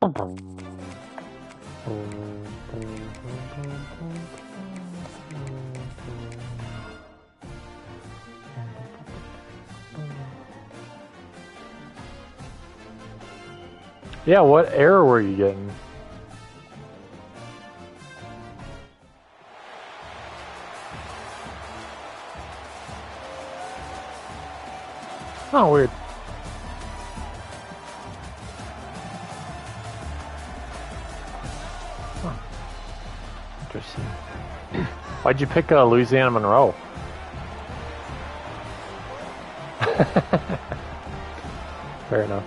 Yeah, what error were you getting? Oh, weird. Huh. Interesting. Why'd you pick Louisiana Monroe? Fair enough.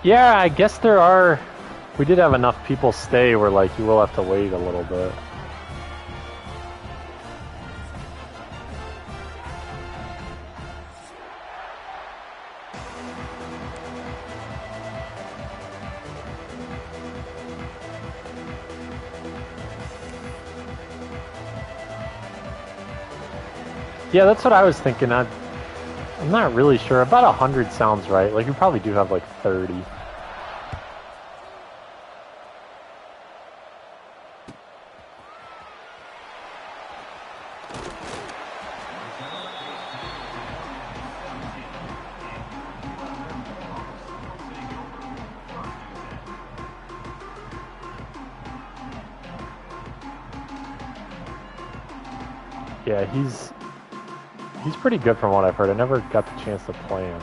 Yeah, I guess there are. We did have enough people stay where, like, you will have to wait a little bit. Yeah, that's what I was thinking. I'm not really sure. About 100 sounds right. Like, you probably do have like 30. Yeah, he's pretty good from what I've heard. I never got the chance to play him.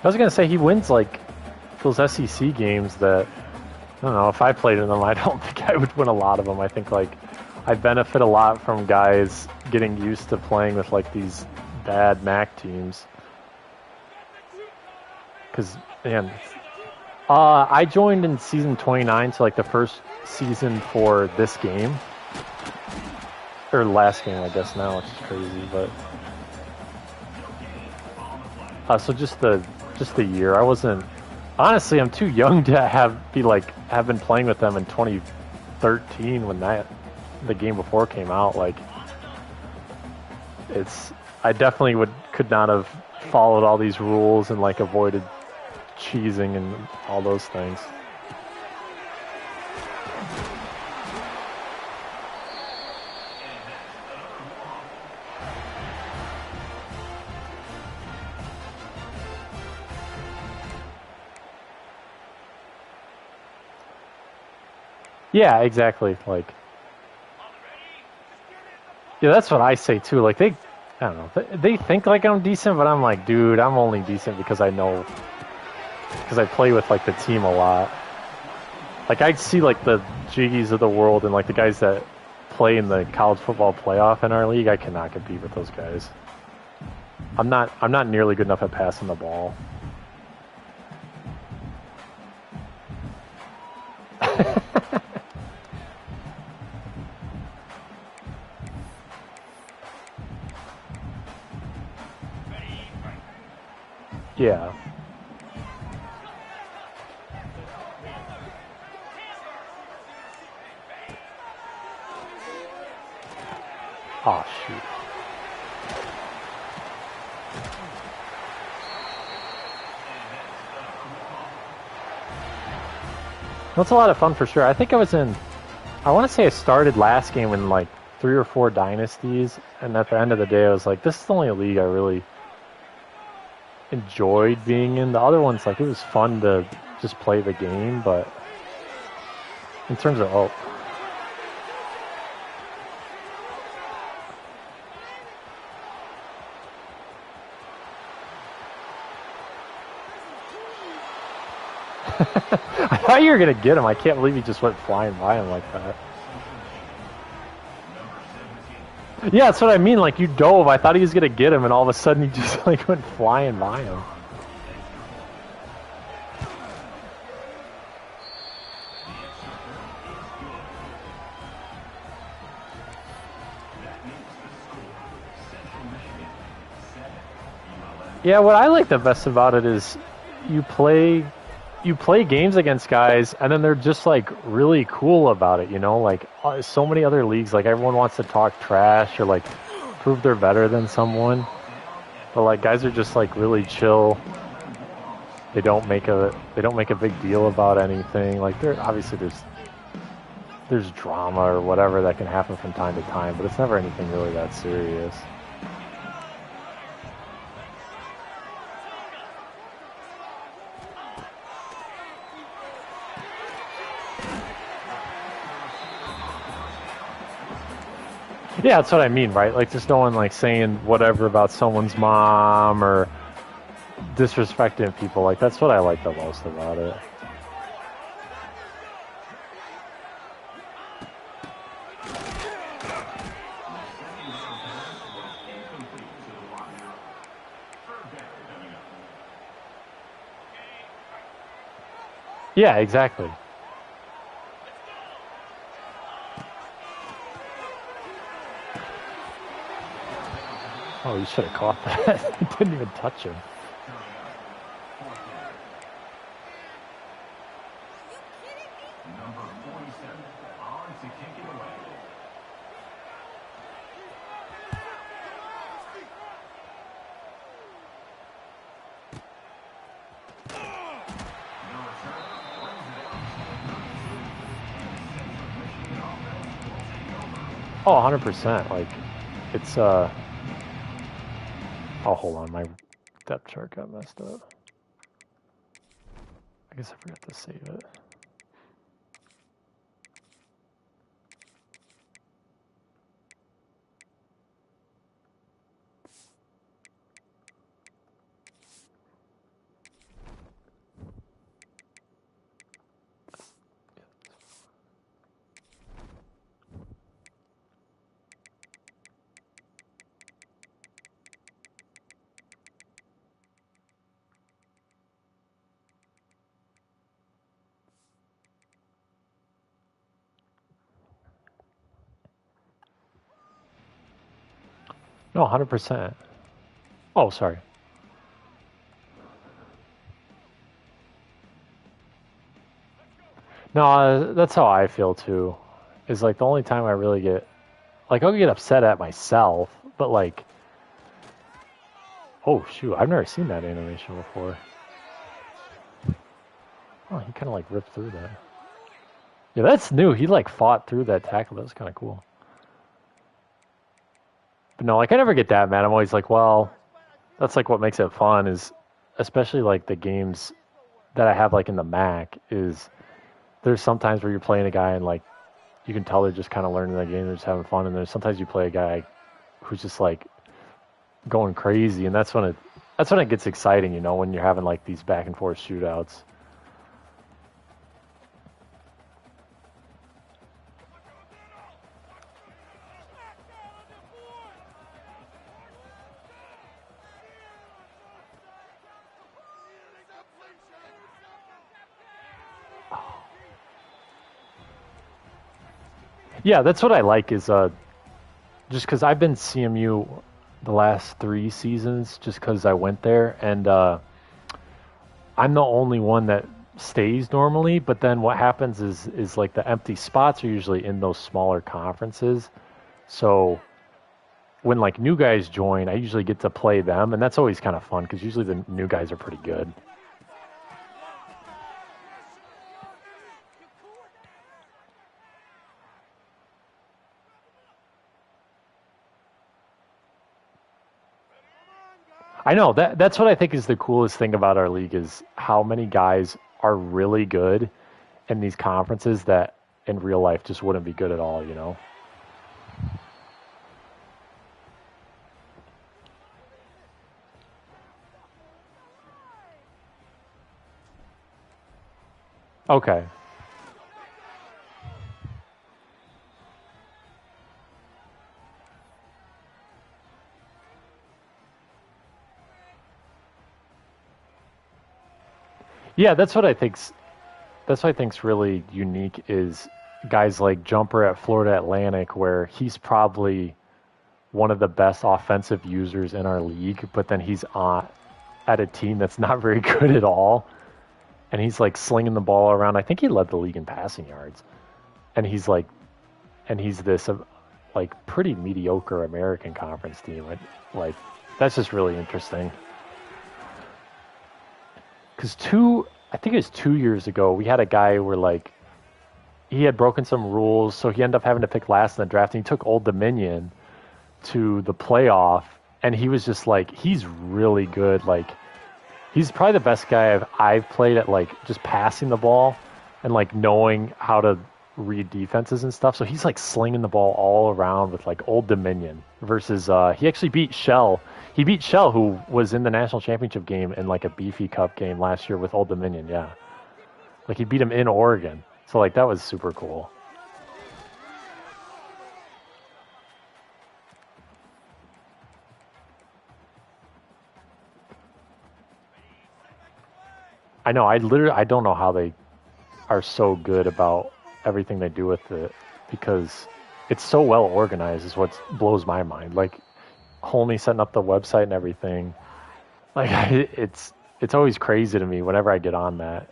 I was gonna say he wins like those SEC games that, I don't know, if I played in them, I don't think I would win a lot of them. I think like I benefit a lot from guys getting used to playing with like these bad MAC teams. Because, man, I joined in season 29, so like the first season for this game. Or last game, I guess now, which is crazy, but so just the year. I wasn't, honestly, I'm too young to have been playing with them in 2013 when the game before came out. Like, I definitely could not have followed all these rules and like avoided cheesing and all those things. Yeah, exactly. Like, yeah, that's what I say too. Like, I don't know, they think like I'm decent, but I'm like, dude, I'm only decent because I play with like the team a lot. Like, I'd see like the Jiggies of the world and like the guys that play in the college football playoff in our league. I cannot compete with those guys. I'm not nearly good enough at passing the ball. Yeah. Oh, shoot. That's a lot of fun for sure. I think I want to say I started last game in like 3 or 4 dynasties, and at the end of the day I was like, this is the only league I really enjoyed being in. The other ones, like, it was fun to just play the game, but in terms of I thought you were gonna get him. I can't believe he just went flying by him like that. Yeah, that's what I mean. Like, you dove. I thought he was gonna get him, and all of a sudden he just like went flying by him. Yeah, what I like the best about it is you play games against guys, and then they're just like really cool about it, you know? Like so many other leagues, like everyone wants to talk trash or like prove they're better than someone, but like guys are just like really chill. They don't make a big deal about anything. Like there obviously there's drama or whatever that can happen from time to time, but it's never anything really that serious. Yeah, that's what I mean, right? Like just no one like saying whatever about someone's mom or disrespecting people. Like that's what I like the most about it. Yeah, exactly. Oh, you should have caught that. It didn't even touch him. Oh, 100%. Like, it's, oh, hold on. My depth chart got messed up. I guess I forgot to save it. No, 100%. Oh, sorry. No, that's how I feel too. Is like the only time I really get, like, I'll get upset at myself, but like, oh shoot, I've never seen that animation before. Oh, he kind of like ripped through that. Yeah, that's new. He like fought through that tackle. That was kind of cool. But no, like I never get that mad. I'm always like, well, that's like what makes it fun is, especially like the games that I have like in the Mac is there's sometimes where you're playing a guy and like you can tell they're just kind of learning the game, they're just having fun, and there's sometimes you play a guy who's just like going crazy, and that's when it gets exciting, you know, when you're having like these back and forth shootouts. Yeah, that's what I like is just because I've been CMU the last 3 seasons, just because I went there, and I'm the only one that stays normally. But then what happens is like the empty spots are usually in those smaller conferences. So when like new guys join, I usually get to play them, and that's always kind of fun because usually the new guys are pretty good. I know that's what I think is the coolest thing about our league is how many guys are really good in these conferences that in real life just wouldn't be good at all, you know? Okay. Yeah, that's what I think's really unique is guys like Jumper at Florida Atlantic where he's probably one of the best offensive users in our league, but then he's on at a team that's not very good at all, and he's like slinging the ball around. I think he led the league in passing yards, and he's this like pretty mediocre American Conference team. Like that's just really interesting. Because I think it was 2 years ago, we had a guy where like he had broken some rules, so he ended up having to pick last in the draft, and he took Old Dominion to the playoff, and he was just like, he's really good. Like, he's probably the best guy I've played at like just passing the ball and like knowing how to read defenses and stuff. So he's like slinging the ball all around with like Old Dominion versus he actually beat Shell. He beat Shell, who was in the national championship game in like a Beefy Cup game last year with Old Dominion. Yeah, like he beat him in Oregon. So like that was super cool. I know. I don't know how they are so good about everything they do with it, because it's so well organized is what blows my mind. Like Holney setting up the website and everything. Like it's always crazy to me whenever I get on that.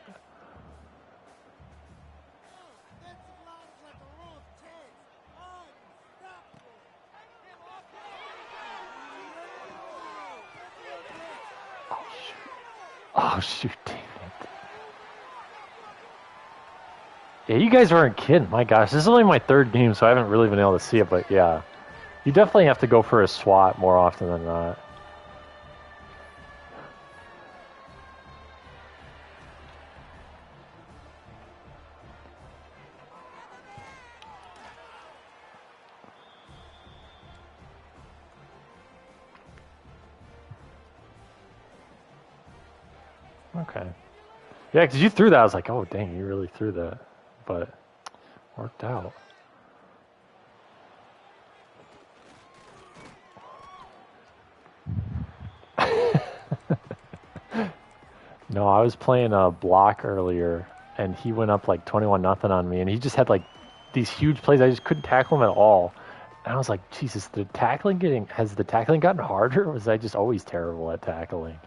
Oh shoot, dang it. Yeah, you guys weren't kidding. My gosh, this is only my third game, so I haven't really been able to see it, but yeah. You definitely have to go for a swat more often than not. Okay. Yeah, because you threw that. I was like, oh, dang, you really threw that. But worked out. No, I was playing a block earlier, and he went up like 21-0 on me, and he just had like these huge plays. I just couldn't tackle him at all. And I was like, Jesus, has the tackling gotten harder, or was I just always terrible at tackling?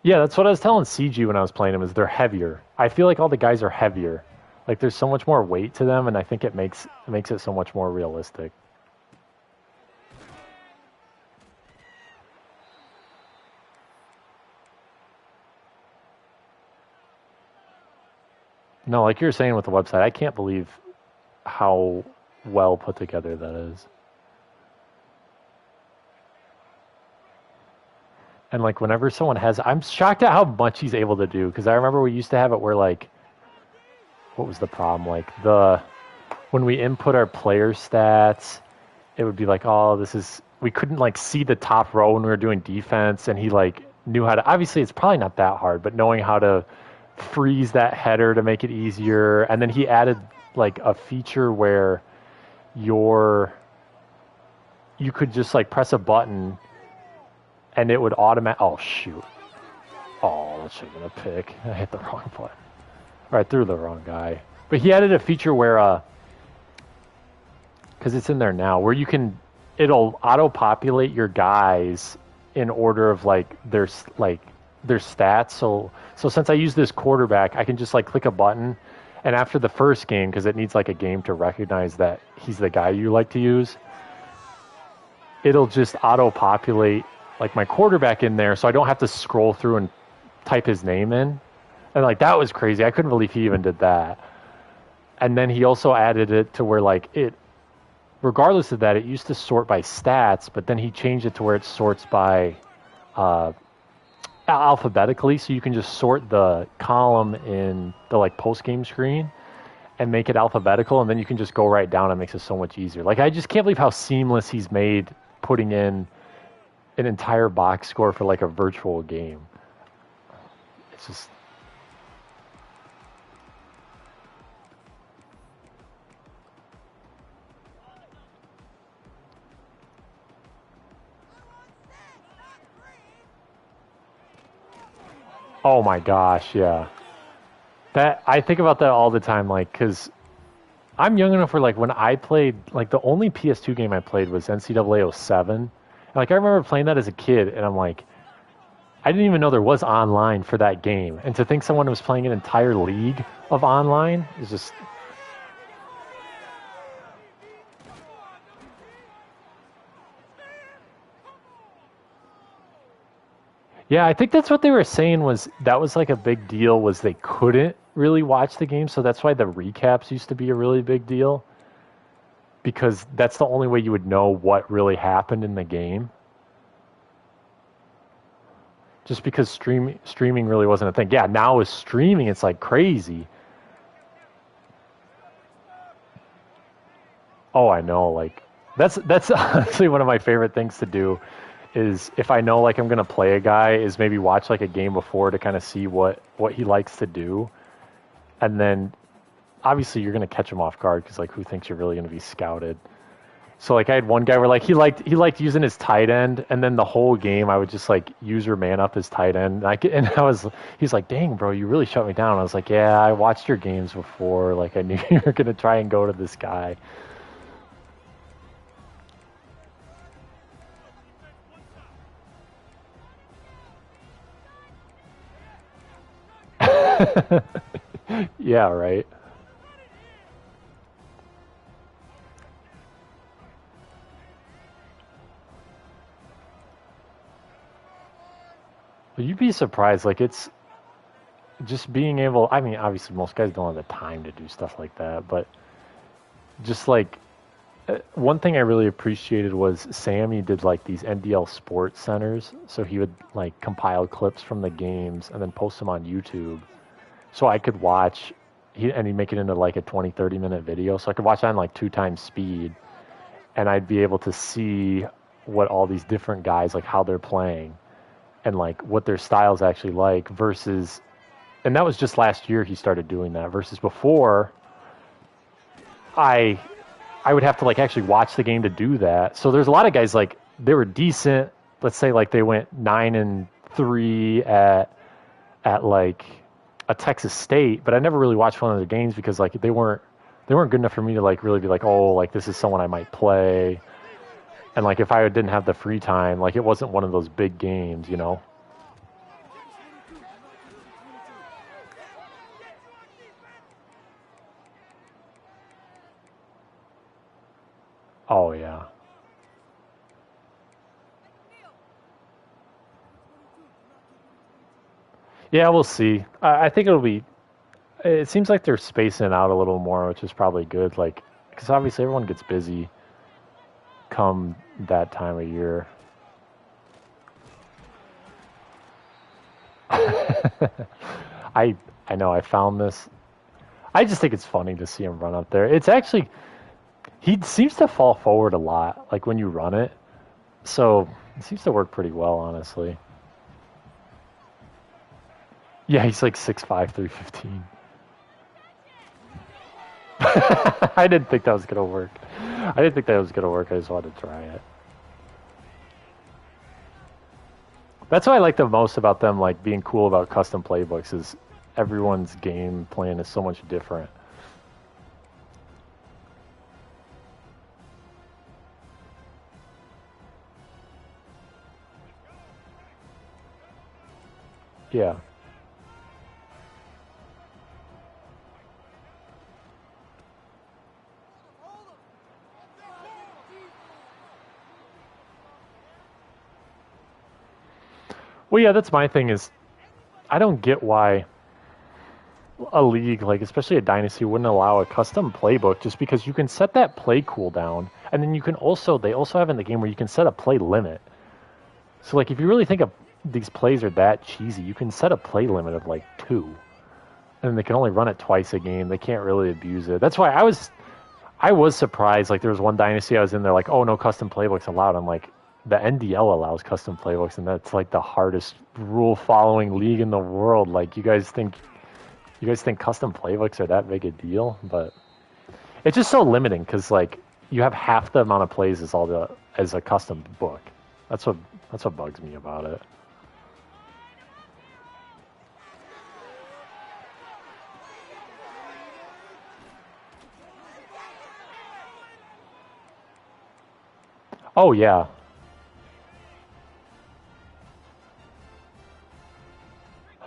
Yeah, that's what I was telling CG when I was playing him, is they're heavier. I feel like all the guys are heavier. Like there's so much more weight to them, and I think it makes it so much more realistic. No, like you were saying with the website, I can't believe how well put together that is. And like whenever someone I'm shocked at how much he's able to do, because I remember we used to have it where like, what was the problem? Like when we input our player stats, it would be like, oh, we couldn't like see the top row when we were doing defense, and he like knew how to. Obviously, it's probably not that hard, but knowing how to freeze that header to make it easier, and then he added like a feature where you could just like press a button and it would oh shoot, oh, that should have been a pick. I hit the wrong button, or I threw the wrong guy. But he added a feature where because it's in there now, where it'll auto populate your guys in order of like their stats. So since I use this quarterback, I can just like click a button, and after the first game, because it needs like a game to recognize that he's the guy you like to use, it'll just auto populate like my quarterback in there, so I don't have to scroll through and type his name in. And like that was crazy. I couldn't believe he even did that. And then he also added it to where like regardless of that, it used to sort by stats, but then he changed it to where it sorts by alphabetically, so you can just sort the column in the like post game screen and make it alphabetical, and then you can just go right down. And it makes it so much easier. Like I just can't believe how seamless he's made putting in an entire box score for like a virtual game. It's just. Oh my gosh, yeah. That I think about that all the time, like, because I'm young enough where, like, when I played, like, the only PS2 game I played was NCAA '07. And, like, I remember playing that as a kid, and I'm like, I didn't even know there was online for that game. And to think someone was playing an entire league of online is just. Yeah, I think that's what they were saying was that was like a big deal was they couldn't really watch the game, so that's why the recaps used to be a really big deal because that's the only way you would know what really happened in the game. Just because streaming really wasn't a thing. Yeah, now with streaming it's like crazy. Oh, I know, like that's honestly one of my favorite things to do is if I know like I'm gonna play a guy is maybe watch like a game before to kind of see what he likes to do, and then obviously you're gonna catch him off guard because like who thinks you're really gonna be scouted? So like I had one guy where like he liked using his tight end, and then the whole game I would just like use your man up his tight end. And I was he's like, dang bro, you really shut me down. I was like, yeah, I watched your games before. Like I knew you were gonna try and go to this guy. Yeah, right. But you'd be surprised. Like it's just being able. I mean, obviously most guys don't have the time to do stuff like that, but just like one thing I really appreciated was Sammy did like these NDL sports centers. So he would like compile clips from the games and then post them on YouTube. So I could watch, and he'd make it into like a 20, 30-minute video. So I could watch it on like 2 times speed and I'd be able to see what all these different guys, like how they're playing and like what their style's actually like versus, and that was just last year he started doing that versus before I I would have to like actually watch the game to do that. So there's a lot of guys like they were decent. Let's say like they went 9-3 at like a Texas State, but I never really watched one of their games because like they weren't good enough for me to like really be like, oh, like this is someone I might play. And like if I didn't have the free time, like it wasn't one of those big games, you know. Oh yeah. Yeah, we'll see. I think it'll be. It seems like they're spacing it out a little more, which is probably good. Like, because obviously everyone gets busy come that time of year. I I know I found this. I just think it's funny to see him run up there. It's actually he seems to fall forward a lot, like when you run it. So it seems to work pretty well, honestly. Yeah, he's like 6'5", 315. I didn't think that was gonna work. I didn't think that was gonna work. I just wanted to try it. That's what I like the most about them, like being cool about custom playbooks, is everyone's game plan is so much different. Yeah. Well, yeah, that's my thing is I don't get why a league, like especially a dynasty, wouldn't allow a custom playbook just because you can set that play cooldown, and then you can also they also have in the game where you can set a play limit. So like if you really think of these plays are that cheesy, you can set a play limit of like two, and they can only run it twice a game. They can't really abuse it. That's why I was surprised. Like there was one dynasty I was in there, like, oh no, custom playbooks allowed. I'm like, the NDL allows custom playbooks, and that's like the hardest rule following league in the world. Like you guys think custom playbooks are that big a deal? But it's just so limiting because like you have half the amount of plays as a custom book. That's what that's what bugs me about it. Oh yeah.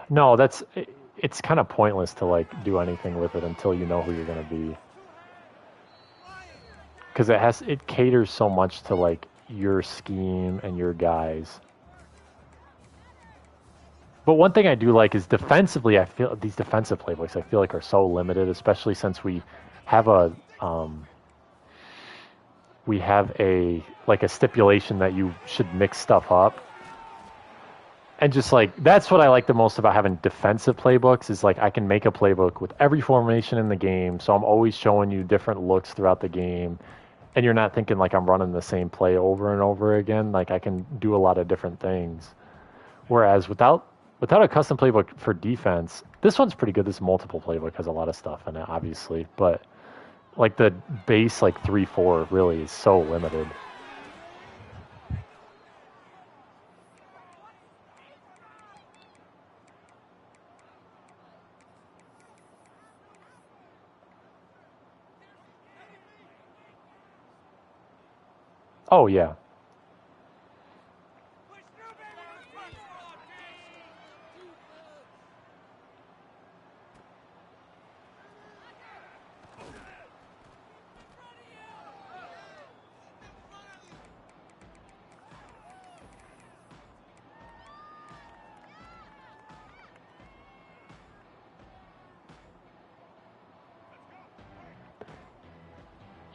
No, it's kind of pointless to like do anything with it until you know who you're gonna be, because it caters so much to like your scheme and your guys. But one thing I do like is defensively. I feel these defensive playbooks I feel like are so limited, especially since have a um, we have a like a stipulation that you should mix stuff up. And just like that's what I like the most about having defensive playbooks is like I can make a playbook with every formation in the game, so I'm always showing you different looks throughout the game, and you're not thinking like I'm running the same play over and over again. Like I can do a lot of different things. Whereas without a custom playbook for defense, this one's pretty good. This multiple playbook has a lot of stuff in it, obviously, but like the base like 3-4 really is so limited. Oh yeah.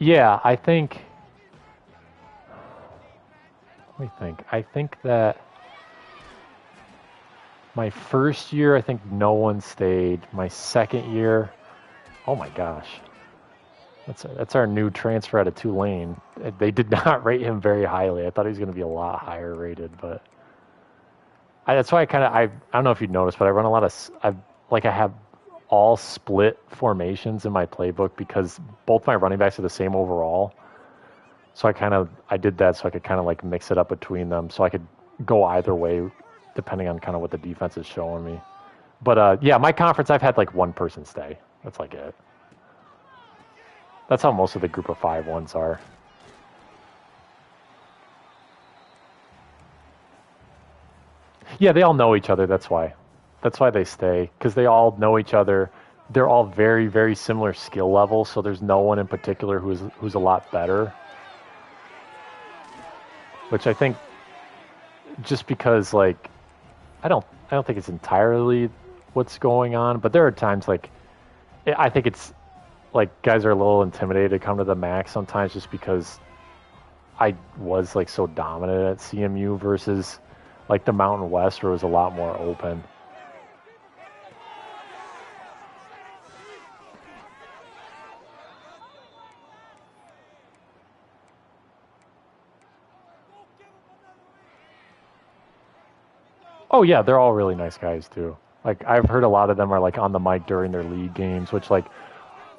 Yeah, I think. Let me think. I think that my first year, I think no one stayed. My second year, oh my gosh, that's our new transfer out of Tulane. They did not rate him very highly. I thought he was going to be a lot higher rated, but that's why I don't know if you'd noticed, but I run a lot of I have all split formations in my playbook because both my running backs are the same overall. So I did that so I could kind of like mix it up between them, so I could go either way depending on kind of what the defense is showing me. But yeah, my conference I've had like one person stay. That's like it. That's how most of the group of 5 ones are. Yeah, they all know each other. That's why. That's why they stay, because they all know each other. They're all very, very similar skill levels, so there's no one in particular who's a lot better. Which I think, just because like, I don't think it's entirely what's going on, but there are times like, I think it's like guys are a little intimidated to come to the max sometimes just because I was like so dominant at CMU versus like the Mountain West where it was a lot more open. Oh yeah, they're all really nice guys too. Like I've heard a lot of them are like on the mic during their league games, which like,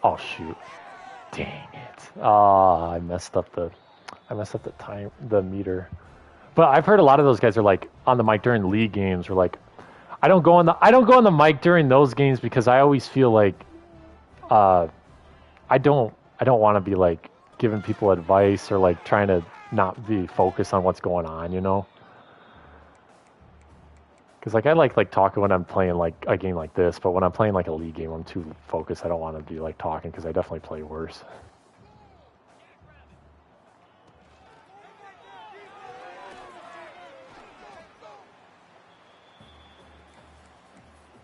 oh shoot, dang it, I messed up the time, the meter. But I've heard a lot of those guys are like on the mic during league games. Or like, I don't go on the mic during those games because I always feel like, uh, I don't want to be like giving people advice or like trying to not be focused on what's going on, you know. Because like I like talking when I'm playing like a game like this, but when I'm playing like a league game, I'm too focused. I don't want to be like talking because I definitely play worse.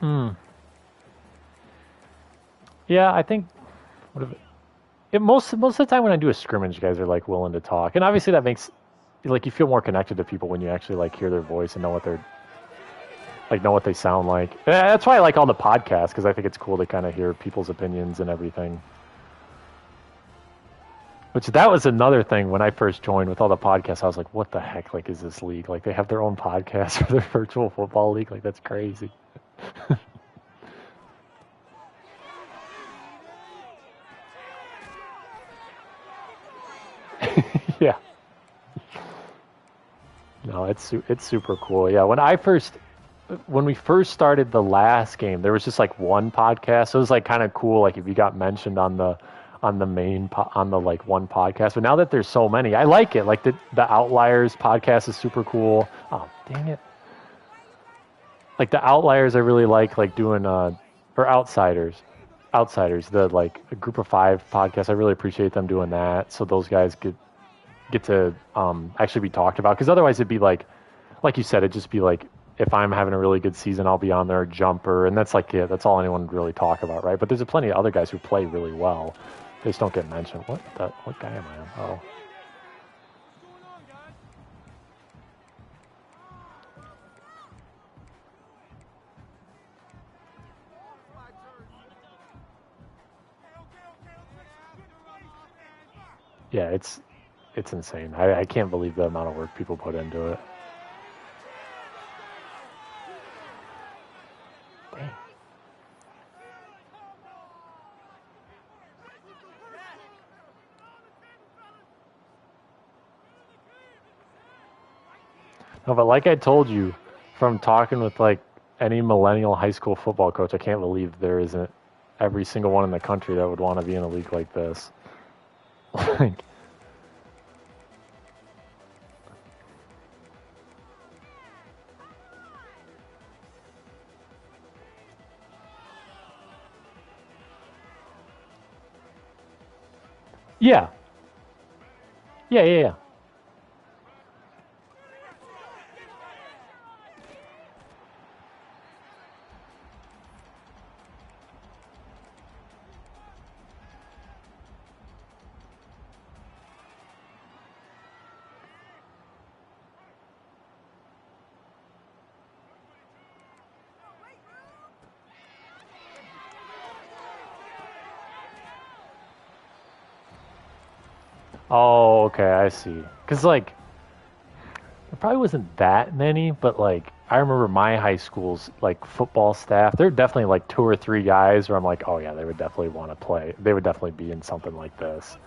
Hmm. Yeah, I think what if most of the time when I do a scrimmage, guys are like willing to talk, and obviously that makes like you feel more connected to people when you actually like hear their voice and know what they sound like. That's why I like all the podcasts because I think it's cool to kind of hear people's opinions and everything. Which that was another thing when I first joined with all the podcasts. I was like, "What the heck? Like, is this league? Like, they have their own podcast for their virtual football league? Like, that's crazy." Yeah. No, it's super cool. Yeah, when we first started the last game, there was just like one podcast. So it was like kind of cool. Like if you got mentioned on on the on the like one podcast. But now that there's so many, I like it. Like the Outliers podcast is super cool. Oh, dang it. Like the Outliers I really like doing or Outsiders. Outsiders, the like a group of 5 podcast. I really appreciate them doing that. So those guys get to actually be talked about, because otherwise it'd be like you said, it'd just be like, if I'm having a really good season, I'll be on there, jumper, and that's like, yeah, that's all anyone would really talk about, right? But there's plenty of other guys who play really well. They just don't get mentioned. What guy am I on? Oh. Yeah, it's insane. I can't believe the amount of work people put into it. Dang. No, but like I told you, from talking with like any millennial high school football coach, I can't believe there isn't every single one in the country that would want to be in a league like this. Like, yeah, yeah. Oh, okay, I see. Because like, there probably wasn't that many, but like, I remember my high school's like football staff. There were definitely like 2 or 3 guys where I'm like, oh yeah, they would definitely want to play. They would definitely be in something like this.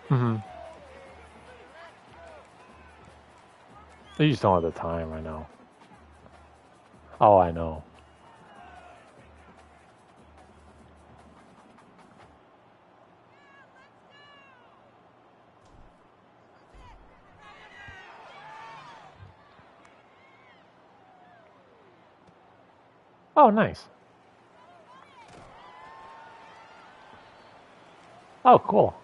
Hmm. They just don't have the time. I know. Oh, I know. Oh, nice. Oh, cool.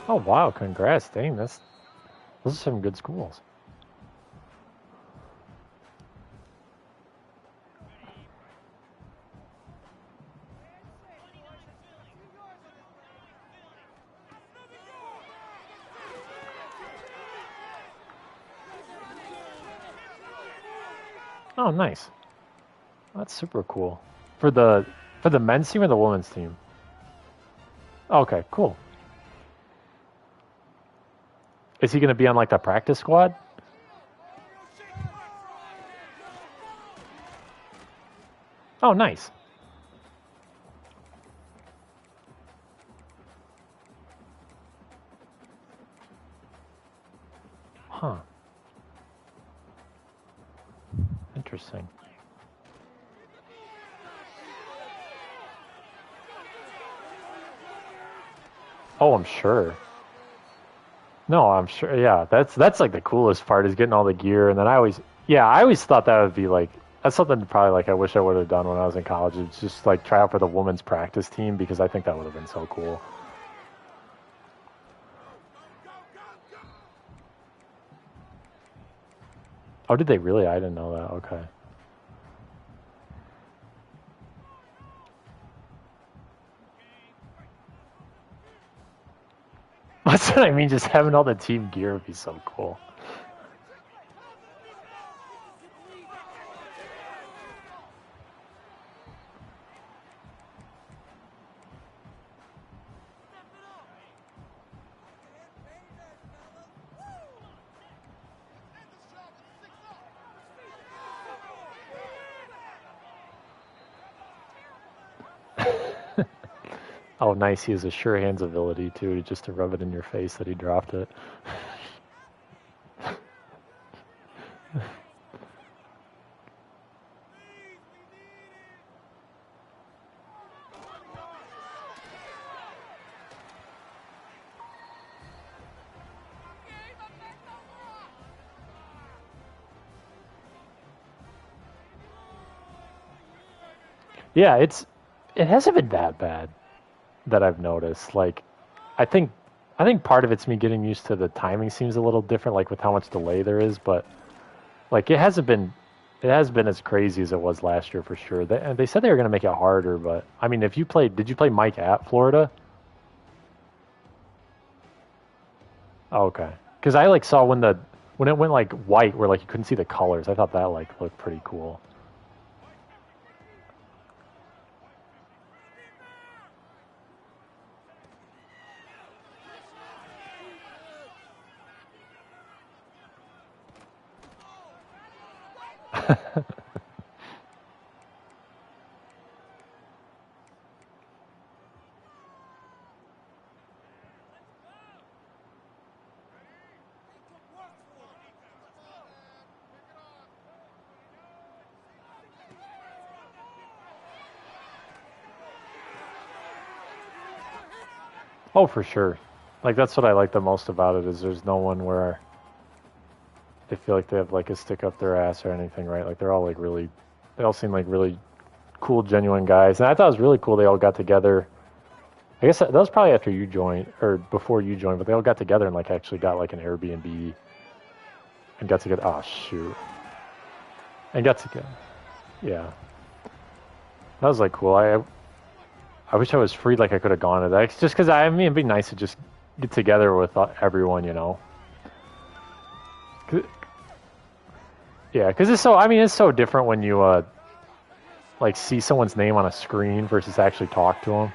Oh, wow. Congrats. Dang, those are some good schools. Oh, nice. That's super cool. For the men's team or the women's team? Okay, cool. Is he going to be on like the practice squad? Oh, nice. Huh. Interesting. Oh, I'm sure. No, I'm sure. Yeah, that's like the coolest part is getting all the gear, and then I always thought that would be like that's something probably like I wish I would have done when I was in college. It's just like try out for the women's practice team because I think that would have been so cool. Oh, did they really? I didn't know that. Okay. That's what I mean. Just having all the team gear would be so cool. Oh, nice. He has a sure hands ability, too, just to rub it in your face that he dropped it. Yeah, it hasn't been that bad that I've noticed. Like, I think I think part of it's me getting used to the timing seems a little different, like with how much delay there is, but like it has been as crazy as it was last year for sure. They said they were going to make it harder, but I mean, if you played, did you play Mike at Florida? Oh, okay, because I like saw when it went like white, where like you couldn't see the colors. I thought that like looked pretty cool. Oh, for sure. Like that's what I like the most about it is there's no one where they feel like they have like a stick up their ass or anything, right? Like they're all like really, they all seem like really cool, genuine guys. And I thought it was really cool they all got together. I guess that was probably after you joined or before you joined, but they all got together and like actually got like an Airbnb and got together. Oh shoot, and got together. Yeah, that was like cool. I wish I was free, like I could have gone to that. It's just because I mean it'd be nice to just get together with everyone, you know. 'Cause- Yeah, because it's so. I mean, it's so different when you like see someone's name on a screen versus actually talk to them.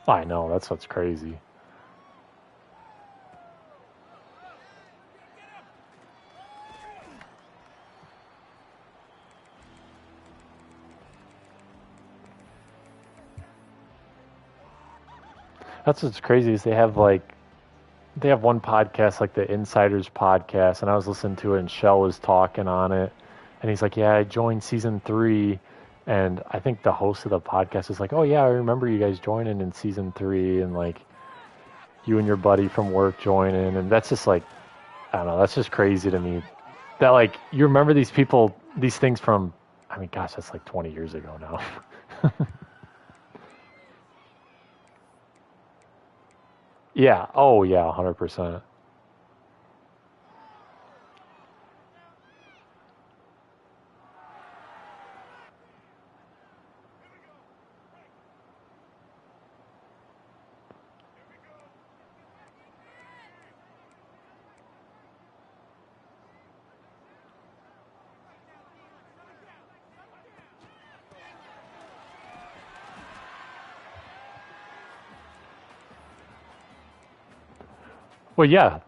I know that's what's crazy. That's what's crazy is they have one podcast like the Insiders podcast, and I was listening to it, and Shell was talking on it, and he's like, "Yeah, I joined season 3," and I think the host of the podcast is like, "Oh yeah, I remember you guys joining in season 3, and like you and your buddy from work joining," and that's just like I don't know, that's just crazy to me that like you remember these people, these things from, I mean, gosh, that's like 20 years ago now. Yeah. Oh yeah, 100%. Well, yeah,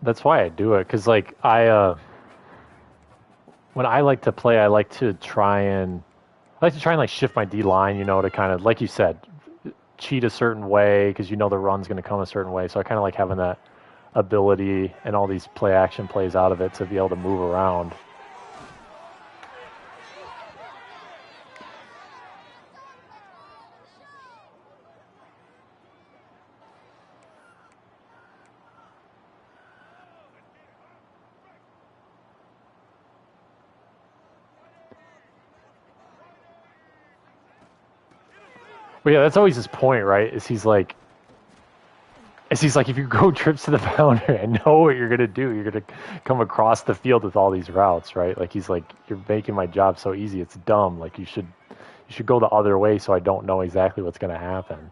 that's why I do it because like when I like to play, I like to try and like shift my D line, you know, to kind of like you said, cheat a certain way because you know the run's going to come a certain way. So I kind of like having that ability and all these play action plays out of it to be able to move around. But yeah, that's always his point, right? Is he's like if you go trips to the boundary, I know what you're gonna do. You're gonna come across the field with all these routes, right? Like he's like you're making my job so easy. It's dumb. Like you should go the other way so I don't know exactly what's gonna happen.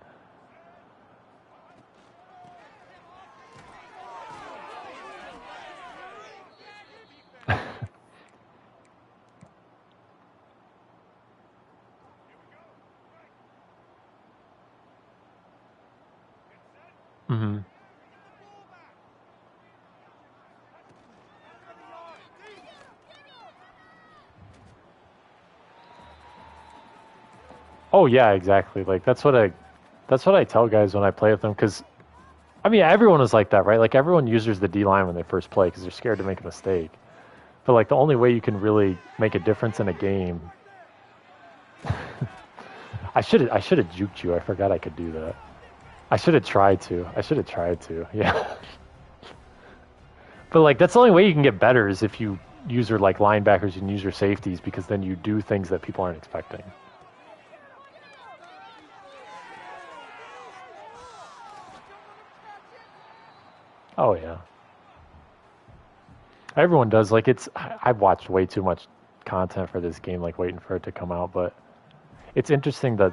Oh yeah, exactly. Like that's what I tell guys when I play with them. Because I mean, everyone is like that, right? Like everyone uses the D line when they first play because they're scared to make a mistake. But like the only way you can really make a difference in a game, I should have juked you. I forgot I could do that. I should have tried to. I should have tried to. Yeah. But like that's the only way you can get better is if you use your like linebackers and use your safeties because then you do things that people aren't expecting. Oh yeah. Everyone does. Like it's I've watched way too much content for this game, like waiting for it to come out, but it's interesting that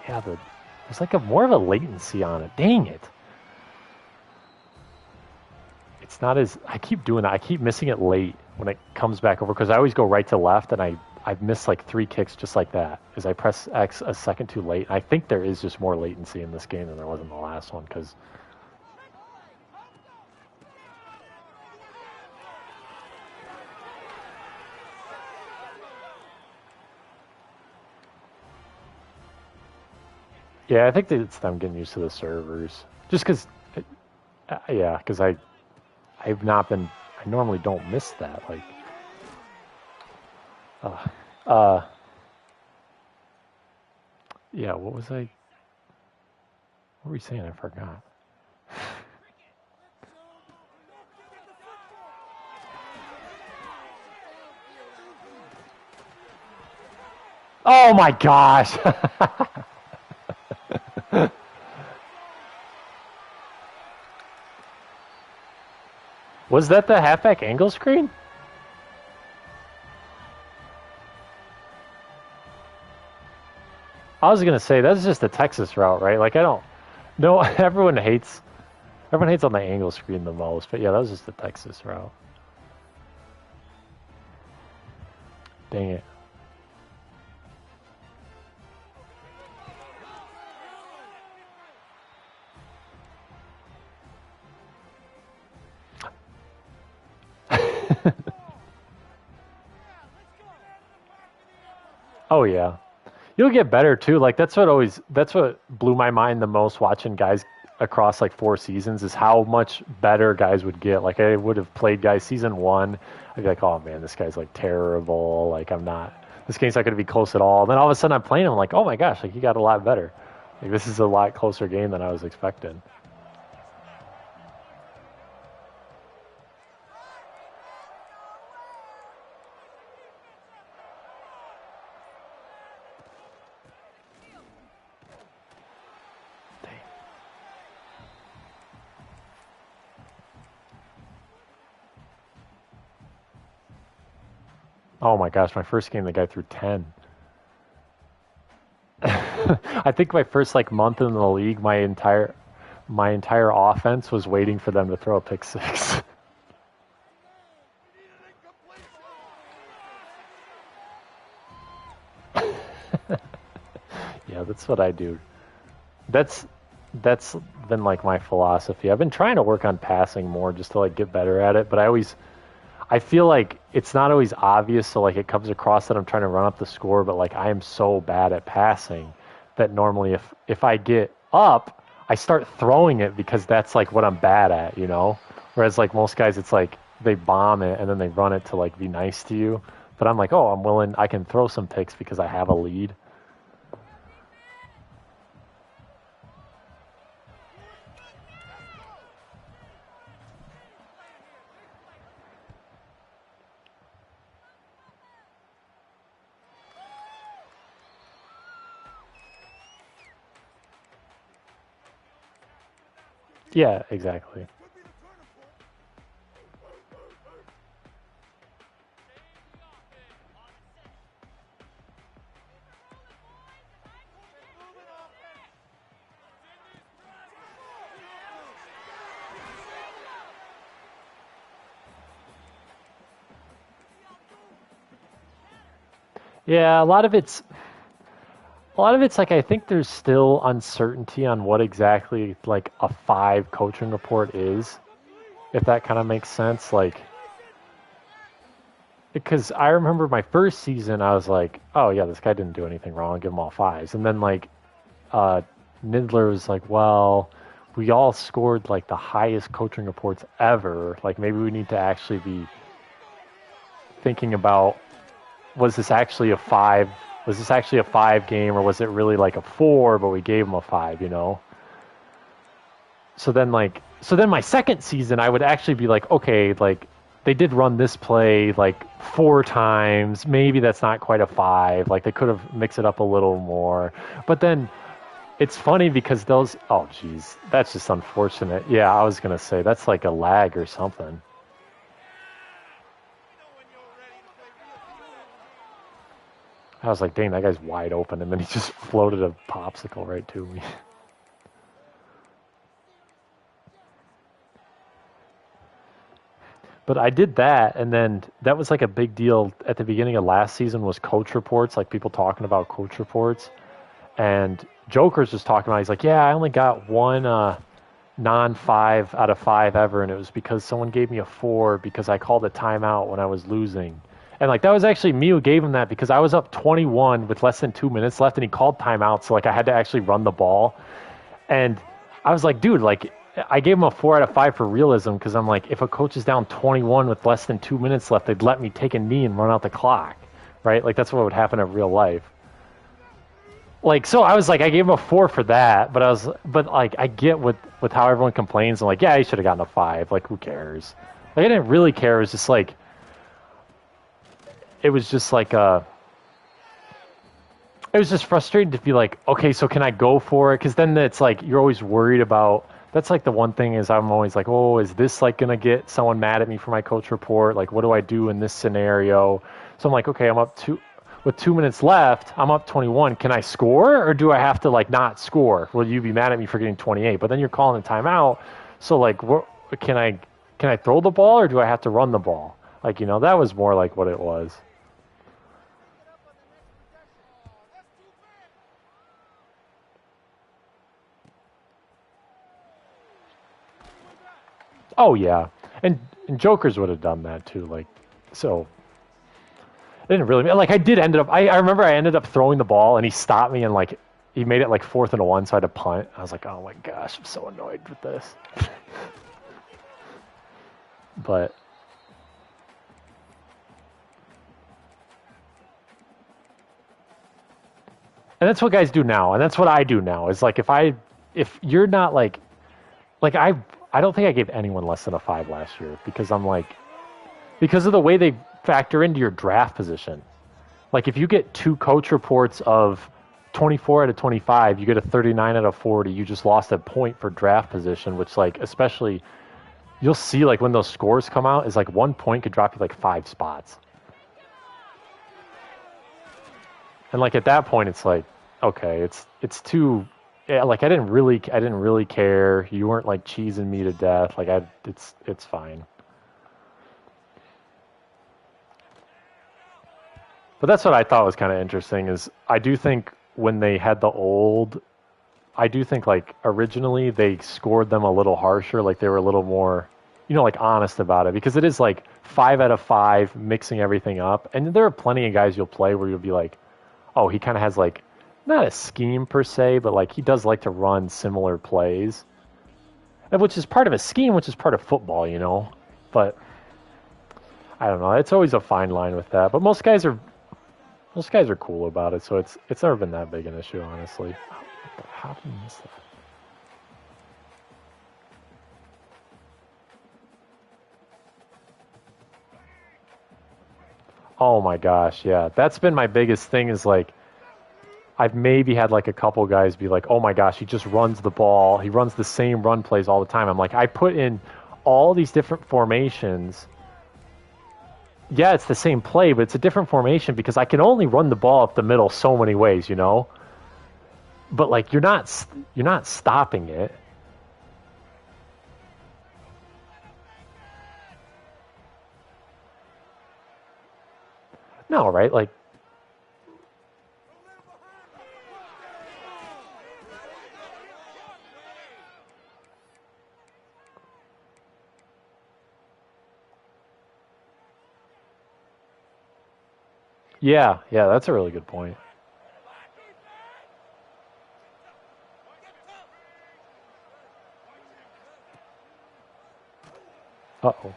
yeah, there's like a more of a latency on it. Dang it. It's not as I keep doing that. I keep missing it late when it comes back over because I always go right to left and I've missed like 3 kicks just like that as I press X a second too late. I think there is just more latency in this game than there was in the last one because yeah, I think that it's them getting used to the servers. Just because, yeah, because I've not been. I normally don't miss that. Like, uh, uh, yeah. What was I? What were we saying? I forgot. Oh my gosh! Was that the halfback angle screen? I was gonna say that's just the Texas route, right? Like I don't. No, everyone hates on the angle screen the most, but yeah, that was just the Texas route. Dang it. Oh yeah. You'll get better too. Like that's what blew my mind the most watching guys across like 4 seasons is how much better guys would get. Like I would have played guys season one, I'd be like, oh man, this guy's like terrible. Like I'm not this game's not gonna be close at all. Then all of a sudden I'm playing him like, oh my gosh, like he got a lot better. Like this is a lot closer game than I was expecting. Oh my gosh, my first game the guy threw 10. I think my first like month in the league, my entire offense was waiting for them to throw a pick six. Yeah, that's what I do. That's that's been like my philosophy. I've been trying to work on passing more just to like get better at it, but I feel like it's not always obvious, so like it comes across that I'm trying to run up the score, but like I am so bad at passing that normally if I get up, I start throwing it because that's like what I'm bad at, you know? Whereas like most guys it's like they bomb it and then they run it to like be nice to you. But I'm like, "Oh, I can throw some picks because I have a lead." Yeah, exactly. Yeah, a lot of it's like I think there's still uncertainty on what exactly like a five coaching report is, if that kind of makes sense. Like because I remember my first season, I was like, oh yeah, this guy didn't do anything wrong. I'll give him all fives. And then like uh, Nidler was like, well, we all scored like the highest coaching reports ever. Like maybe we need to actually be thinking about, was this actually a five? Was this actually a 5 game, or was it really like a 4? But we gave him a 5, you know. So then my second season, I would actually be like, okay, like they did run this play like 4 times. Maybe that's not quite a 5. Like they could have mixed it up a little more. But then it's funny because those, oh geez, that's just unfortunate. Yeah, I was gonna say that's like a lag or something. I was like, dang, that guy's wide open, and then he just floated a popsicle right to me. But I did that, and then that was like a big deal at the beginning of last season was coach reports, like people talking about coach reports. And Joker's just talking about, he's like, yeah, I only got one non-5 out of 5 ever, and it was because someone gave me a 4 because I called a timeout when I was losing. And like that was actually me who gave him that because I was up 21 with less than 2 minutes left, and he called timeout, so like I had to actually run the ball. And I was like, dude, like I gave him a 4 out of 5 for realism because I'm like, if a coach is down 21 with less than 2 minutes left, they'd let me take a knee and run out the clock, right? Like that's what would happen in real life. Like so, I was like, I gave him a 4 for that, but like I get with how everyone complains. I'm like, yeah, he should have gotten a 5. Like who cares? Like I didn't really care. It was just like it was just frustrating to be like, okay, so can I go for it? Because then it's like you're always worried about. That's like the one thing is I'm always like, oh, is this like gonna get someone mad at me for my coach report? Like, what do I do in this scenario? So I'm like, okay, I'm up with 2 minutes left. I'm up 21. Can I score, or do I have to like not score? Will you be mad at me for getting 28? But then you're calling a timeout. So like, what can I throw the ball, or do I have to run the ball? Like, that was more like what it was. Oh yeah, and Jokers would have done that too. Like, so it didn't really like I did end up. I remember I ended up throwing the ball and he stopped me and like he made it like 4th and 1, so I had to punt. I was like, oh my gosh, I'm so annoyed with this. But and that's what guys do now, and that's what I do now. Is like if you're not like I don't think I gave anyone less than a 5 last year because I'm like because of the way they factor into your draft position. Like if you get 2 coach reports of 24 out of 25, you get a 39 out of 40. You just lost a point for draft position, which like especially you'll see like when those scores come out is like 1 point could drop you like 5 spots. And like at that point, it's like okay, it's too. Yeah, like I didn't really care. You weren't like cheesing me to death. Like it's fine. But that's what I thought was kind of interesting is I do think when they had the old, I do think like originally they scored them a little harsher, like they were a little more, like honest about it because it is like 5 out of 5 mixing everything up, and there are plenty of guys you'll play where you'll be like, oh, he kind of has like not a scheme per se, but like he does like to run similar plays, which is part of a scheme, which is part of football. But I don't know. It's always a fine line with that. But most guys are cool about it, so it's never been that big an issue, honestly. How did I miss that? Oh my gosh, yeah. That's been my biggest thing is like I've maybe had like a couple guys be like, "Oh my gosh, he just runs the ball. He runs the same run plays all the time." I'm like, I put in all these different formations. Yeah, it's the same play, but it's a different formation because I can only run the ball up the middle so many ways. But like you're not stopping it. No, right? Like Yeah, yeah, that's a really good point. Uh-oh.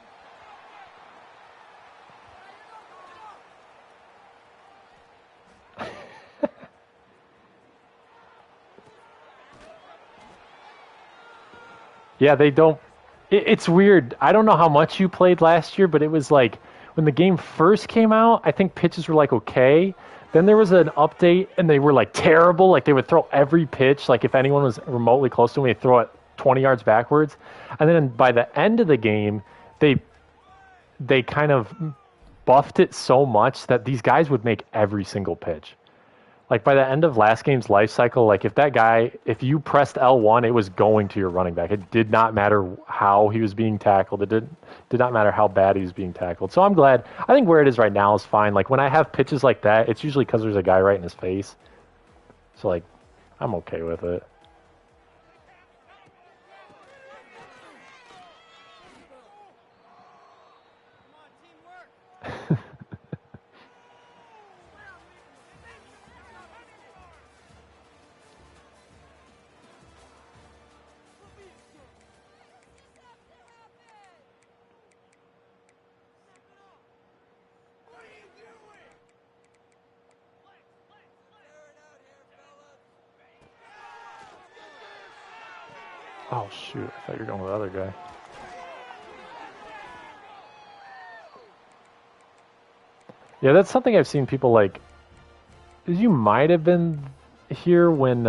Yeah, they don't. It's weird. I don't know how much you played last year, but it was like when the game first came out, I think pitches were like okay. Then there was an update and they were like terrible. Like they would throw every pitch. Like if anyone was remotely close to me, they'd throw it 20 yards backwards. And then by the end of the game, they they kind of buffed it so much that these guys would make every single pitch. Like by the end of last game's life cycle, like if you pressed L1, it was going to your running back. It did not matter how he was being tackled. It did not matter how bad he was being tackled. So I'm glad. I think where it is right now is fine. Like when I have pitches like that, it's usually because there's a guy right in his face. So like, I'm okay with it. Oh shoot! I thought you were going with the other guy. Yeah, that's something I've seen people like. You might have been here when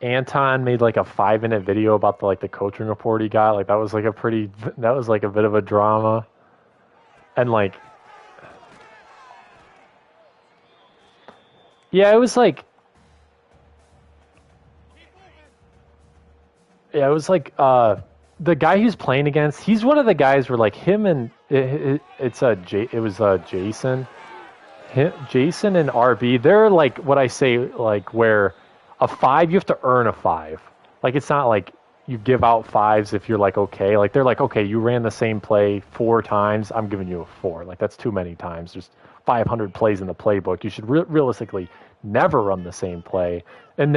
Anton made like a 5 minute video about the coaching report he got. Like that was like a bit of a drama. And like yeah, it was like yeah, it was like the guy he's playing against, he's one of the guys where like him and it was Jason. Jason and RB, they're like what I say, like where a five, you have to earn a five. Like it's not like you give out fives if you're like okay. Like they're like, okay, you ran the same play 4 times, I'm giving you a four. Like that's too many times. There's 500 plays in the playbook. You should realistically never run the same play. And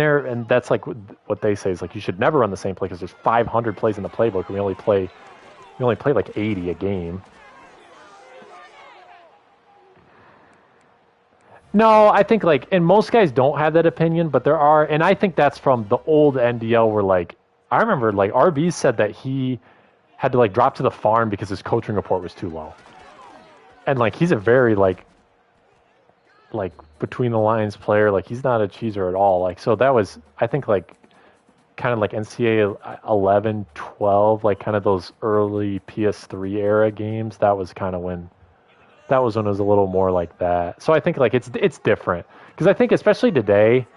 that's like what they say is like you should never run the same play because there's 500 plays in the playbook. And we only play like 80 a game. No, I think like, and most guys don't have that opinion, but there are, and I think that's from the old NDL where like, I remember like RB said that he had to like drop to the farm because his coaching report was too low. And like, he's a very like between the lines player. Like he's not a cheeser at all. Like, so that was, I think like kind of like NCAA 11, 12, like kind of those early PS3 era games. That was when it was a little more like that. So I think like it's different because I think especially today,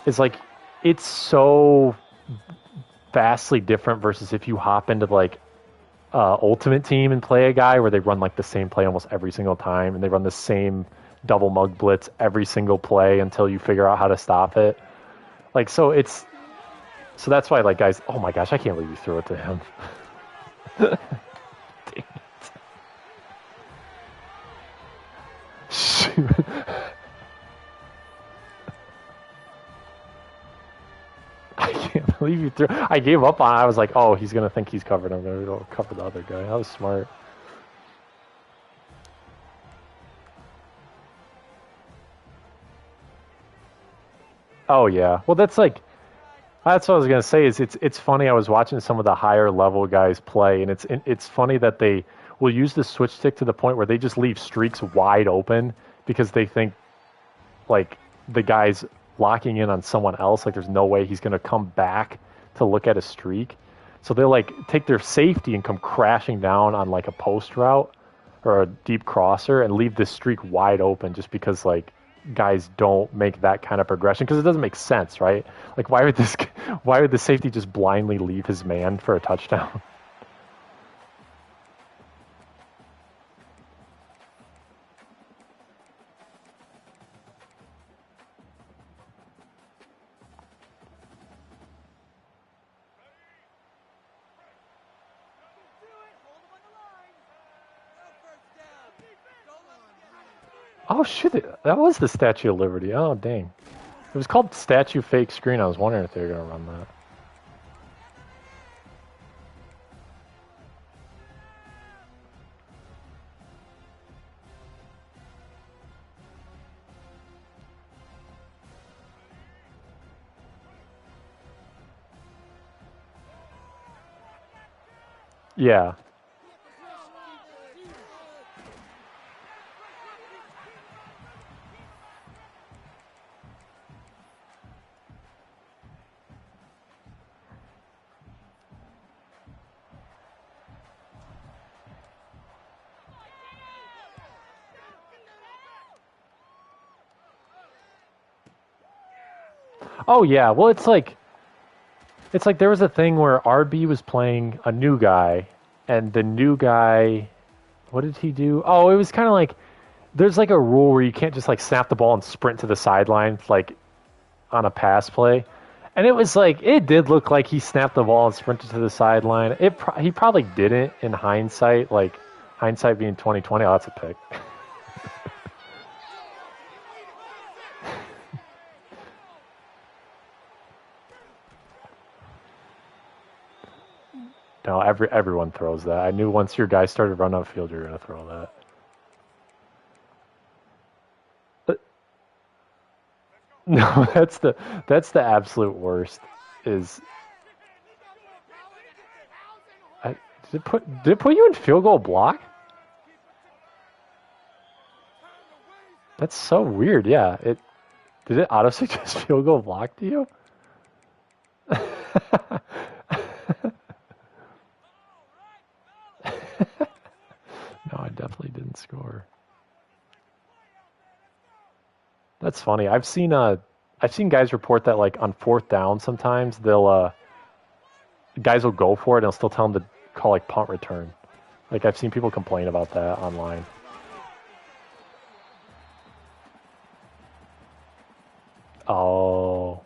it's like it's so vastly different versus if you hop into like Ultimate Team and play a guy where they run like the same play almost every single time and they run the same double mug blitz every single play until you figure out how to stop it. Like so that's why like guys, oh my gosh, I can't believe you threw it to him. Shoot. I can't believe you threw. I gave up on it. I was like, oh, he's gonna think he's covered. I'm gonna go cover the other guy. That was smart. Oh yeah. Well, that's what I was gonna say. Is it's funny. I was watching some of the higher level guys play, and it's funny that they will use the switch stick to the point where they just leave streaks wide open because they think like the guy's locking in on someone else. Like there's no way he's gonna come back to look at a streak. So they'll like take their safety and come crashing down on like a post route or a deep crosser and leave this streak wide open just because like guys don't make that kind of progression because it doesn't make sense, right? Like why would the safety just blindly leave his man for a touchdown? Oh shit! That was the Statue of Liberty. Oh dang! It was called Statue Fake Screen. I was wondering if they were gonna run that. Yeah. Oh yeah. Well, it's like there was a thing where RB was playing a new guy, and the new guy, what did he do? Oh, it was kind of like there's like a rule where you can't just like snap the ball and sprint to the sideline like on a pass play. And it was like it did look like he snapped the ball and sprinted to the sideline. He probably didn't in hindsight, like hindsight being 2020. Oh, that's a pick. No, everyone throws that. I knew once your guy started running upfield, you're gonna throw that. But no, that's the absolute worst. Is I, did it put you in field goal block? That's so weird. Yeah, it did it auto suggest field goal block to you? No, I definitely didn't score. That's funny. I've seen guys report that like on fourth down sometimes they'll guys will go for it and they'll still tell them to call like punt return. Like I've seen people complain about that online. Oh.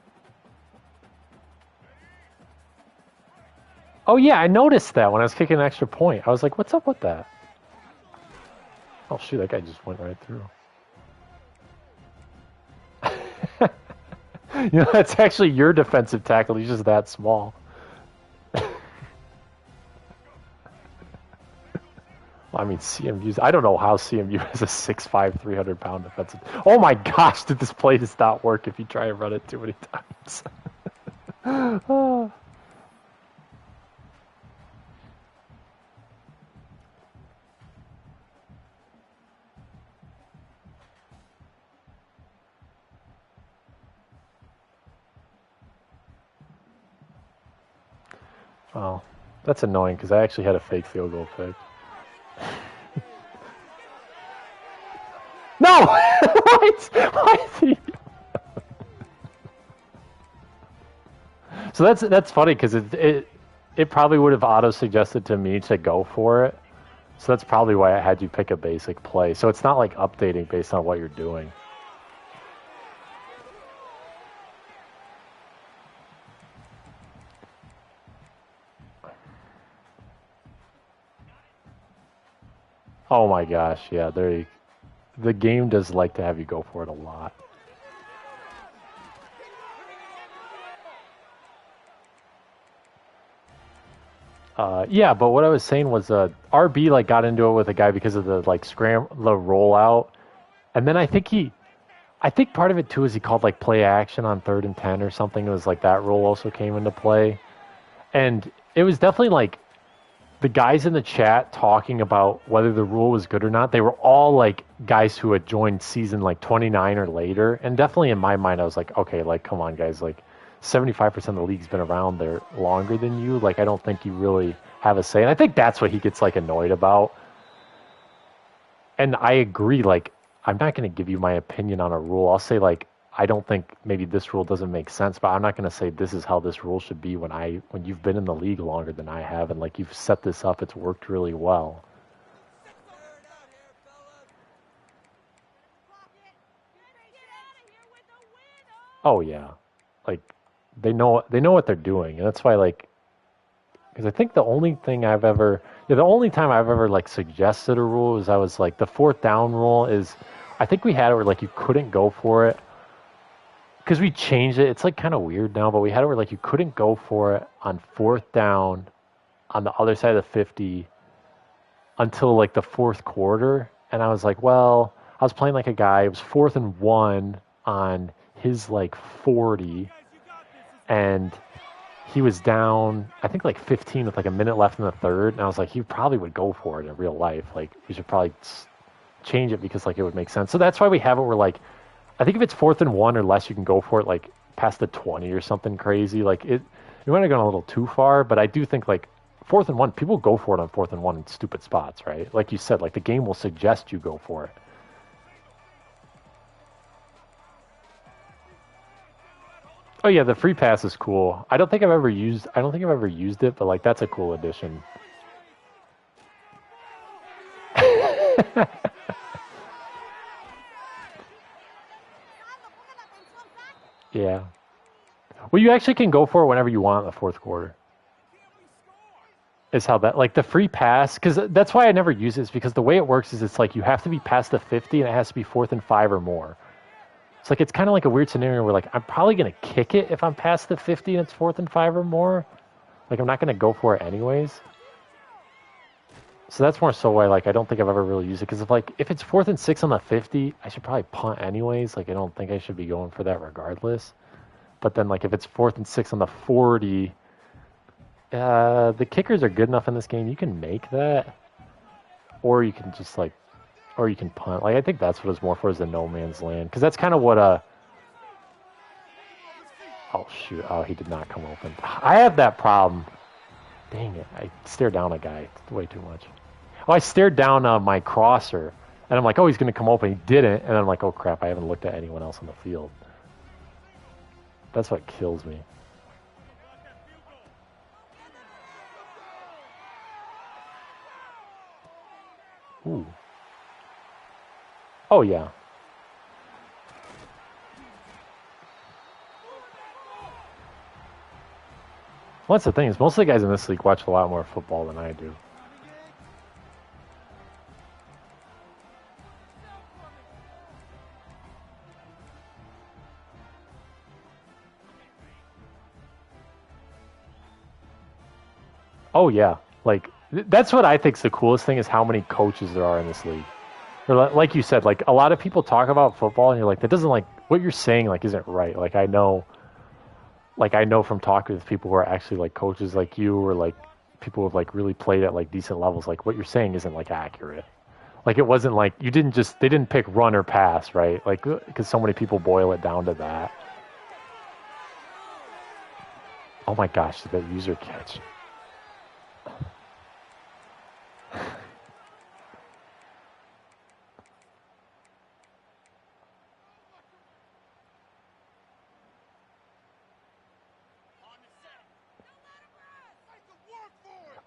Oh yeah, I noticed that when I was kicking an extra point. I was like, what's up with that? Oh shoot, that guy just went right through. That's actually your defensive tackle. He's just that small. Well, I mean, CMU's. I don't know how CMU has a 6'5", 300-pound defensive. Oh my gosh, did this play does not work if you try and run it too many times? Oh. Well, that's annoying because I actually had a fake field goal pick. No! What? Why is he... So that's funny because it probably would have auto suggested to me to go for it. So that's probably why I had you pick a basic play. So it's not like updating based on what you're doing. Oh my gosh, yeah, the game does like to have you go for it a lot. Yeah, but what I was saying was RB like got into it with a guy because of the like the rollout, and then I think part of it too is he called like play action on 3rd and 10 or something. It was like that rule also came into play, and it was definitely like the guys in the chat talking about whether the rule was good or not. They were all like guys who had joined season like 29 or later, and definitely in my mind I was like, okay, like come on guys, like 75% of the league's been around there longer than you. Like I don't think you really have a say, and I think that's what he gets like annoyed about. And I agree. Like, I'm not going to give you my opinion on a rule. I'll say like I don't think maybe this rule doesn't make sense, but I'm not going to say this is how this rule should be when you've been in the league longer than I have and like you've set this up. It's worked really well. Oh yeah, like they know what they're doing, and that's why like because I think the only time I've ever like suggested a rule is I was like the fourth down rule is I think we had it where like you couldn't go for it because we changed it. It's like kind of weird now, but we had it where like you couldn't go for it on 4th down on the other side of the 50 until like the 4th quarter. And I was like, well, I was playing like a guy. It was 4th and 1 on his like 40, and he was down, I think like 15 with like a minute left in the 3rd. And I was like, he probably would go for it in real life. Like we should probably change it because like it would make sense. So that's why we have it where like, I think if it's 4th and 1 or less, you can go for it like past the 20 or something crazy. Like it might have gone a little too far, but I do think like 4th and 1, people go for it on 4th and 1 in stupid spots, right? Like you said, like the game will suggest you go for it. Oh yeah, the free pass is cool. I don't think I've ever used it, but like that's a cool addition. Yeah. Well, you actually can go for it whenever you want in the 4th quarter. Is how that, like the free pass, because that's why I never use it, is because the way it works is it's like you have to be past the 50 and it has to be 4th and 5 or more. It's like it's kind of like a weird scenario where like I'm probably gonna kick it if I'm past the 50 and it's 4th and 5 or more. Like I'm not gonna go for it anyways. So that's more so why like I don't think I've ever really used it, because if it's 4th and 6 on the 50, I should probably punt anyways. Like I don't think I should be going for that regardless. But then like if it's 4th and 6 on the 40, the kickers are good enough in this game. You can make that, or you can just like, or you can punt. Like I think that's what it's more for, is the no man's land, because that's kind of what oh shoot! Oh, he did not come open. I have that problem. Dang it! I stared down a guy way too much. Oh, I stared down my crosser, and I'm like, oh, he's gonna come open. He didn't, and I'm like, oh crap! I haven't looked at anyone else on the field. That's what kills me. Ooh. Oh yeah. Well, that's the thing, is most of the guys in this league watch a lot more football than I do. Oh yeah, like that's what I think's the coolest thing, is how many coaches there are in this league. Or like you said, like a lot of people talk about football and you're like, that doesn't, like what you're saying like isn't right. Like I know from talking with people who are actually like coaches like you, or like people who have like really played at like decent levels, like what you're saying isn't like accurate. Like it wasn't like they didn't pick run or pass, right? Like because so many people boil it down to that. Oh my gosh, that user catch.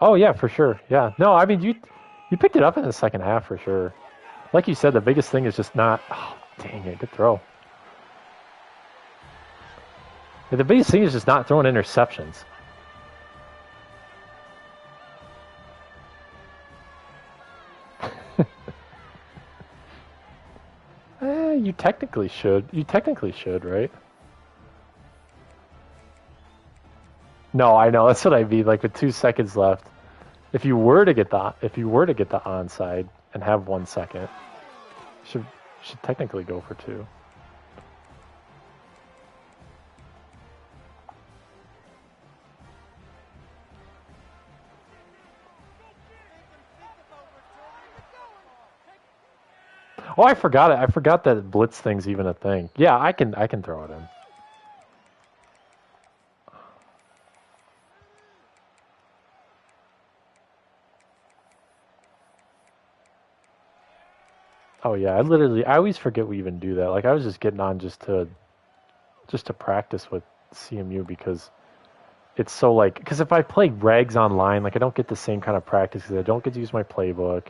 Oh yeah, for sure. Yeah. No, I mean you picked it up in the second half for sure. Like you said, the biggest thing is just not. Oh, dang it! Good throw. The biggest thing is just not throwing interceptions. You technically should. You technically should, right? No, I know. That's what I mean. Like with 2 seconds left, if you were to get the onside and have 1 second, should technically go for 2. Oh, I forgot it. I forgot that blitz thing's even a thing. Yeah, I can throw it in. Oh yeah, I always forget we even do that. Like I was just getting on just to practice with CMU, because it's so like, because if I play regs online, like I don't get the same kind of practice because I don't get to use my playbook,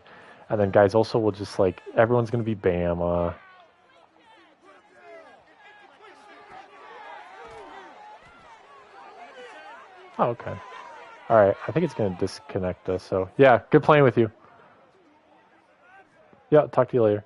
and then guys also will just like, everyone's gonna be Bama. Oh, okay. All right, I think it's gonna disconnect us. So yeah, good playing with you. Yeah, talk to you later.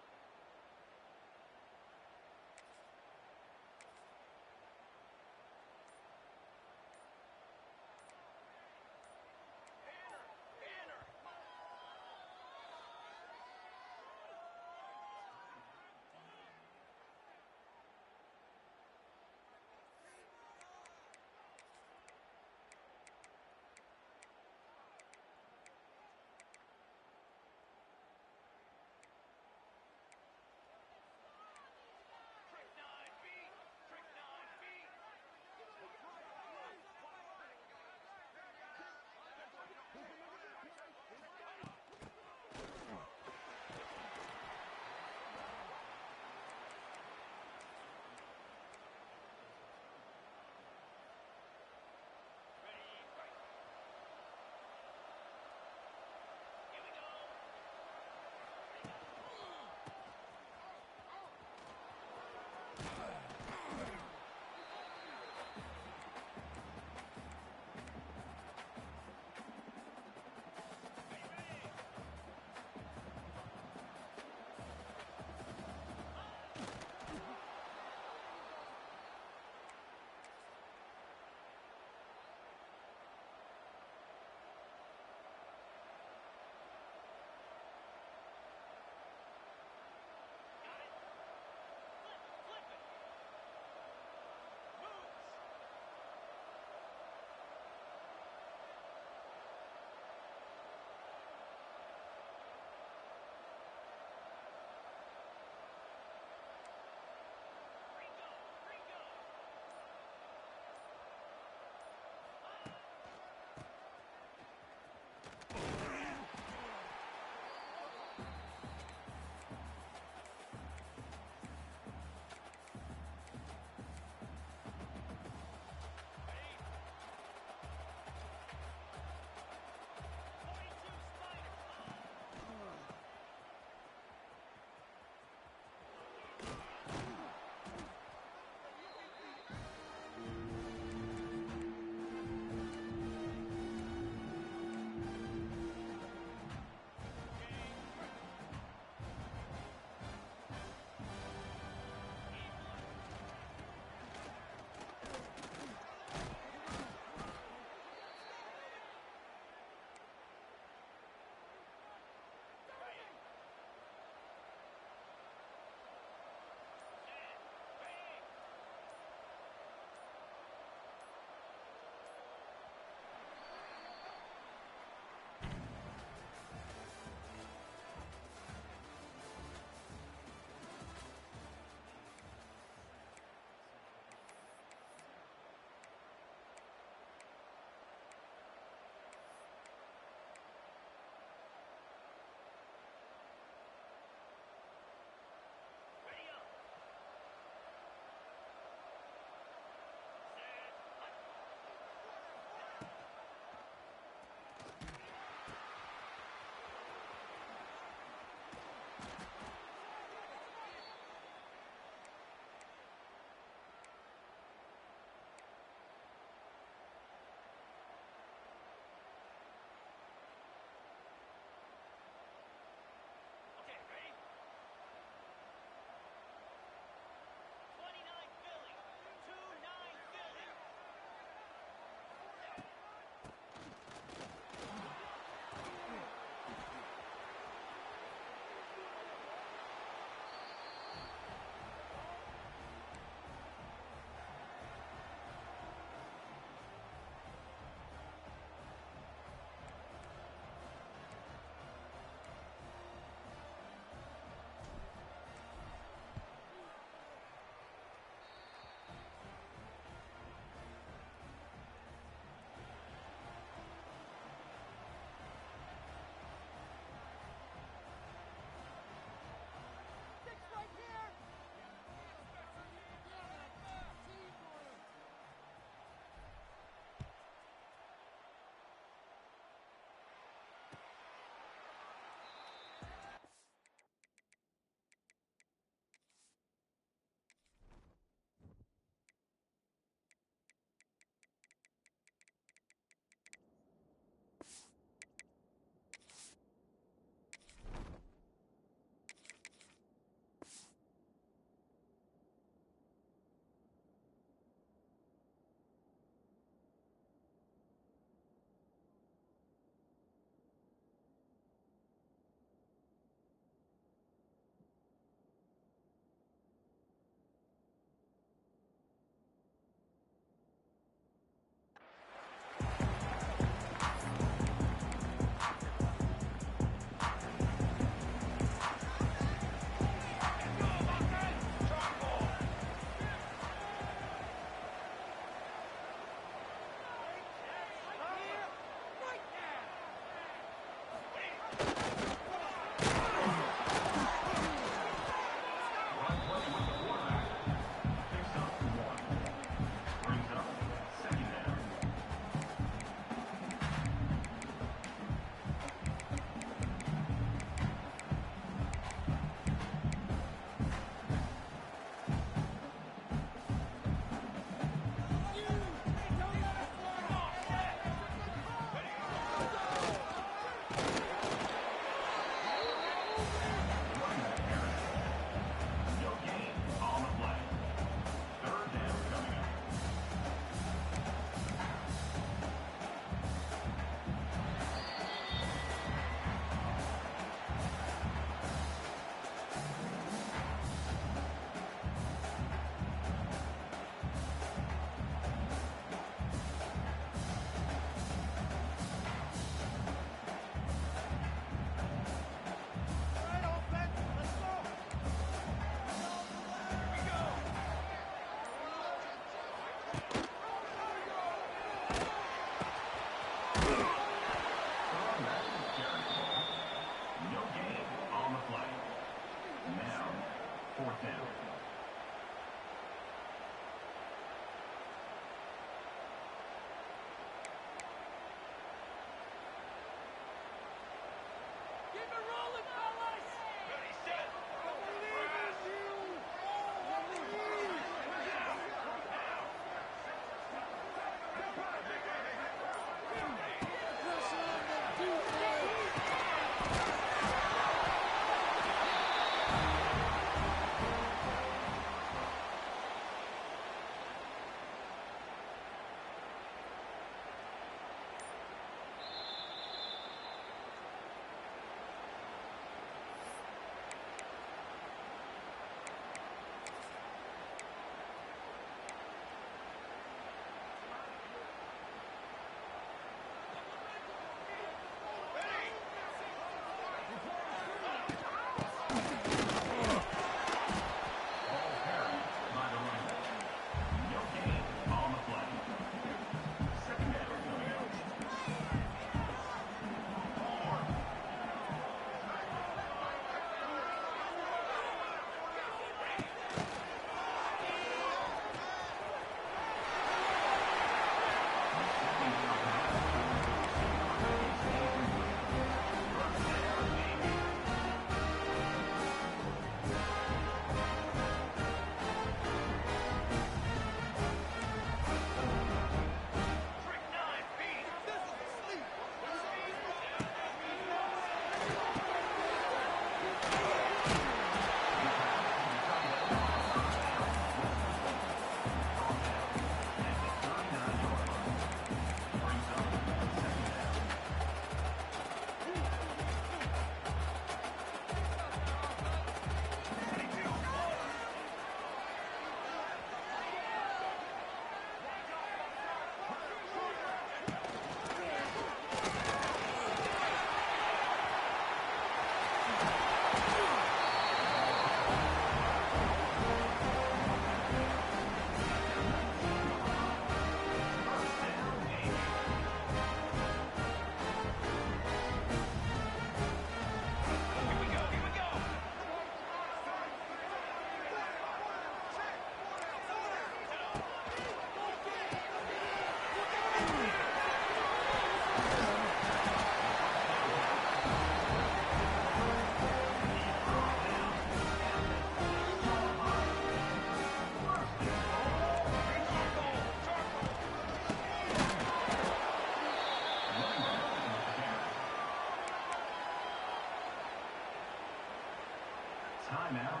Timeout,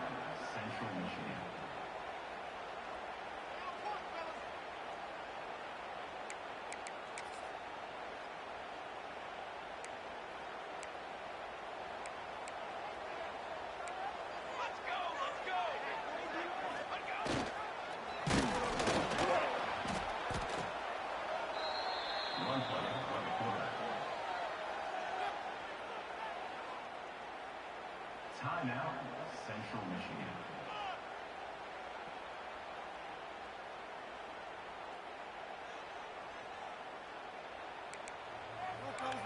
Central Michigan. One play for the quarter. Timeout, Central Michigan.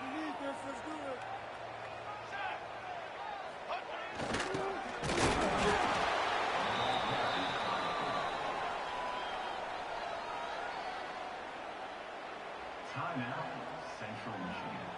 We need this. Let's do it. Timeout, Central Michigan.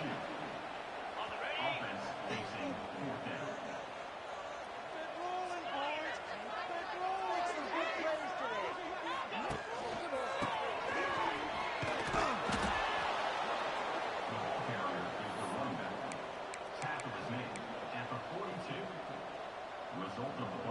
2.